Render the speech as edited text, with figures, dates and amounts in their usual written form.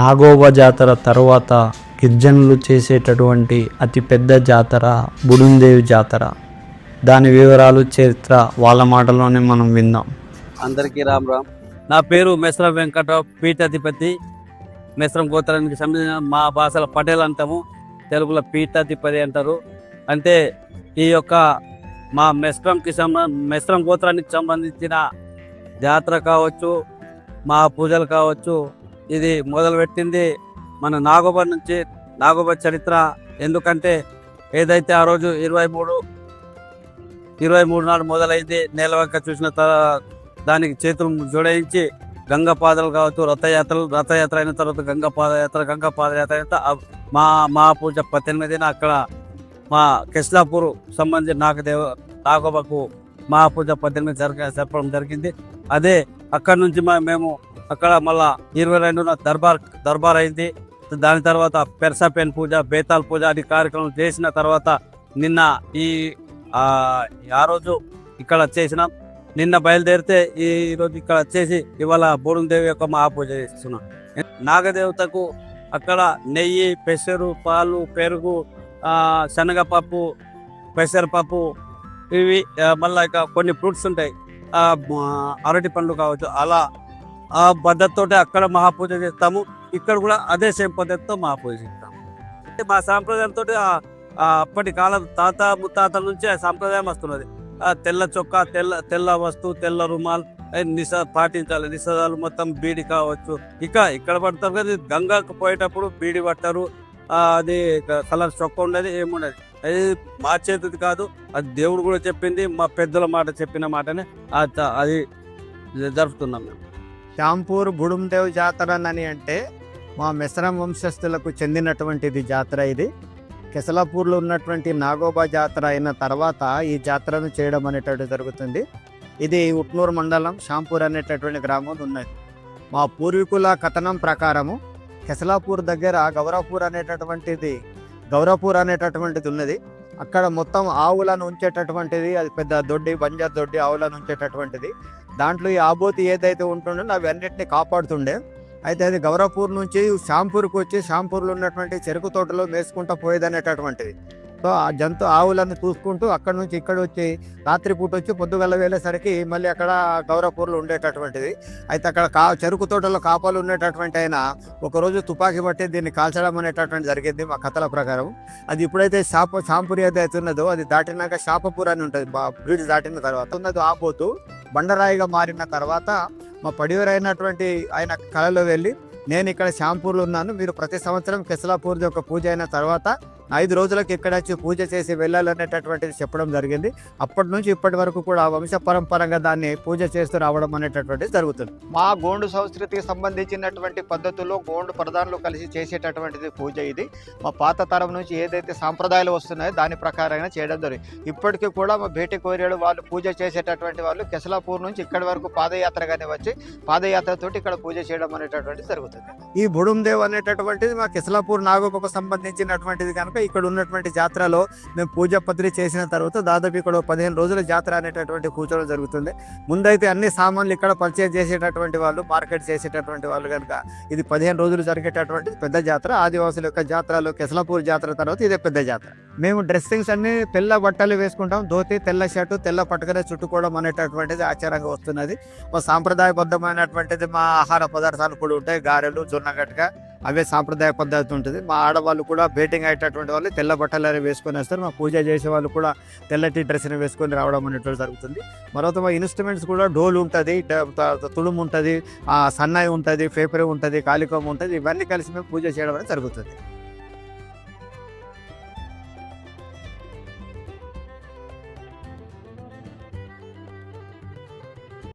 నాగోబా జాతర తర్వాత గిరిజనులు చేసేటటువంటి అతిపెద్ద జాతర బుడుందేవి జాతర. దాని వివరాలు, చరిత్ర వాళ్ళ మాటల్లోనే మనం విందాం. అందరికీ రామ్ రామ్. నా పేరు మెస్రం వెంకటరావు, పీఠాధిపతి. మెస్రం గోత్రానికి సంబంధించిన మా భాషల పటేల్ అంటాము, తెలుగులో పీఠాధిపతి అంటారు. అంటే ఈ యొక్క మా మెస్రం గోత్రానికి సంబంధించిన జాతర కావచ్చు, మా పూజలు కావచ్చు, ఇది మొదలుపెట్టింది మన నాగోబా నుంచి. నాగోబా చరిత్ర ఎందుకంటే ఏదైతే ఆ రోజు 23 నాడు మొదలైంది. నేలవంక చూసిన దానికి చేతులు జోడించి గంగా పాదలు కావచ్చు, రథయాత్ర అయిన తర్వాత గంగా పాదయాత్ర అయిన మా పూజ 18న అక్కడ మా కెస్లాపూర్ సంబంధించి నాగోబాకు మా పూజ 18 జరపడం జరిగింది. అదే అక్కడ నుంచి మేము అక్కడ మళ్ళా 22న దర్బార్ అయింది. దాని తర్వాత పెర్సాపెన్ పూజ, బేతాల్ పూజ అనే కార్యక్రమం చేసిన తర్వాత నిన్న ఆ రోజు ఇక్కడ చేసినాం. నిన్న బయలుదేరితే ఈ రోజు ఇక్కడ వచ్చేసి ఇవాళ బోడుందేవి యొక్క మహాపూజ చేస్తున్నాం. నాగదేవతకు అక్కడ నెయ్యి, పెసరు, పాలు, పెరుగు, శనగపప్పు, పెసరపప్పు, ఇవి మళ్ళీ ఇక కొన్ని ఫ్రూట్స్ ఉంటాయి, అరటి పండ్లు కావచ్చు. అలా ఆ పద్ధతితో అక్కడ మహాపూజ చేస్తాము. ఇక్కడ కూడా అదే సేమ్ పద్ధతితో మహాపూజ చేస్తాము. అంటే మా సాంప్రదాయంతో అప్పటి కాలం తాత ముత్తాతల నుంచి ఆ సాంప్రదాయం వస్తున్నది. తెల్ల చొక్కా, తెల్ల వస్తువు, తెల్ల రుమాల్ పాటించాలి. నిషేధాలు మొత్తం బీడి కావచ్చు. ఇక్కడ పడతారు కదా, గంగాకు పోయేటప్పుడు బీడి పట్టారు. అది కలర్ చొక్కా ఉండేది, ఏముండదు. అది మా చేతిది కాదు, అది దేవుడు కూడా చెప్పింది, మా పెద్దల మాట చెప్పిన మాటనే అది జరుపుతున్నాం మేము. షాంపూర్ బుడుందేవ్ జాతర అని అంటే మా మెస్రం వంశస్థులకు చెందినటువంటిది జాతర. ఇది కెసలాపూర్లో ఉన్నటువంటి నాగోబా జాతర అయిన తర్వాత ఈ జాతరను చేయడం అనేటువంటి జరుగుతుంది. ఇది ఉట్నూరు మండలం షాంపూర్ అనేటటువంటి గ్రామం ఉన్నది. మా పూర్వీకుల కథనం ప్రకారము కెసలాపూర్ దగ్గర గౌరవపూర్ అనేటటువంటిది ఉన్నది. అక్కడ మొత్తం ఆవులను ఉంచేటటువంటిది, అది పెద్ద దొడ్డి, బంజార్ దొడ్డి, ఆవులను ఉంచేటటువంటిది. దాంట్లో ఈ ఆబోతి ఏదైతే ఉంటుందో అవి అన్నింటినీ కాపాడుతుండే. అయితే అది గౌరవపూర్ నుంచి షాంపూర్కి వచ్చి షాంపూర్లో ఉన్నటువంటి చెరుకు తోటలో మేసుకుంటూ పోయేదనేటటువంటిది. సో ఆ ఆవులను చూసుకుంటూ అక్కడ నుంచి ఇక్కడ వచ్చి రాత్రిపూట వచ్చి పొద్దుగల వెళ్ళేసరికి మళ్ళీ అక్కడ గౌరవపూర్లో ఉండేటటువంటిది. అయితే అక్కడ చెరుకు తోటలో కాపాలు ఉండేటటువంటి ఆయన ఒకరోజు తుపాకీ పట్టి దీన్ని కాల్చడం అనేటటువంటి జరిగింది మా కథల ప్రకారం. అది ఇప్పుడైతే షాంపూర్ ఏదైతే ఉన్నదో అది దాటినాక షాపపూర్ అని ఉంటుంది. బ్రిడ్జ్ దాటిన తర్వాత ఉన్నది ఆపోతూ బండరాయిగా మారిన తర్వాత మా పడివరైనటువంటి ఆయన కళలో వెళ్ళి, నేను ఇక్కడ షాంపూర్లో ఉన్నాను, మీరు ప్రతి సంవత్సరం కెసలాపూర్ యొక్క పూజ అయిన తర్వాత 5 రోజులకు ఇక్కడ వచ్చి పూజ చేసి వెళ్ళాలనేటటువంటిది చెప్పడం జరిగింది. అప్పటి నుంచి ఇప్పటి వరకు కూడా వంశ పరంపరంగా దాన్ని పూజ చేస్తూ రావడం అనేటటువంటిది జరుగుతుంది. మా గోండు సంస్కృతికి సంబంధించినటువంటి పద్ధతుల్లో గోండు ప్రధానులు కలిసి చేసేటటువంటిది పూజ. ఇది మా పాత తరం నుంచి ఏదైతే సాంప్రదాయాలు వస్తున్నాయో దాని ప్రకారంగా చేయడం జరిగింది. ఇప్పటికీ కూడా మా భేటీ కోరేడు వాళ్ళు పూజ చేసేటటువంటి వాళ్ళు కెసలాపూర్ నుంచి ఇక్కడి వరకు పాదయాత్రగానే వచ్చి పాదయాత్రతోటి ఇక్కడ పూజ చేయడం అనేటటువంటిది జరుగుతుంది. ఈ బుడుందేవ్ అనేటటువంటిది మా కెసలాపూర్ నాగోబాకు సంబంధించినటువంటిది కనుక ఇక్కడ ఉన్నటువంటి జాతరలో మేము పూజ పత్రి చేసిన తర్వాత దాదాపు ఇక్కడ 15 రోజుల జాతర అనేటటువంటి కూర్చోవడం జరుగుతుంది. ముందైతే అన్ని సామాన్లు ఇక్కడ పర్చేజ్ చేసేటటువంటి వాళ్ళు, మార్కెట్ చేసేటటువంటి వాళ్ళు కనుక ఇది 15 రోజులు జరిగేటటువంటి పెద్ద జాతర. ఆదివాసుల యొక్క జాతరలో కెసలాపూర్ జాతర తర్వాత ఇదే పెద్ద జాతర. మేము డ్రెస్సింగ్స్ అన్ని తెల్ల బట్టలు వేసుకుంటాం. ధోతి, తెల్ల షర్టు, తెల్ల పట్టుకనే చుట్టుకోవడం అనేటటువంటిది ఆచారంగా వస్తున్నది. మా సాంప్రదాయబద్ధమైనటువంటిది మా ఆహార పదార్థాలు కూడా ఉంటాయి. గారెలు, జొన్నగట్టక, అవే సాంప్రదాయ పద్ధతి ఉంటుంది. మా ఆడవాళ్ళు కూడా బేటింగ్ అయ్యేటటువంటి వాళ్ళు తెల్ల బట్టలు వేసుకొని వస్తారు. మా పూజ చేసే వాళ్ళు కూడా తెల్లటి డ్రెస్ని వేసుకొని రావడం అనేటువంటి జరుగుతుంది. మరొక మా ఇన్స్ట్రుమెంట్స్ కూడా డోలు ఉంటుంది, తుడుము ఉంటుంది, సన్నాయి ఉంటుంది, పేపర్ ఉంటుంది, కాలికోమ ఉంటుంది. ఇవన్నీ కలిసి మేము పూజ చేయడం అనేది జరుగుతుంది.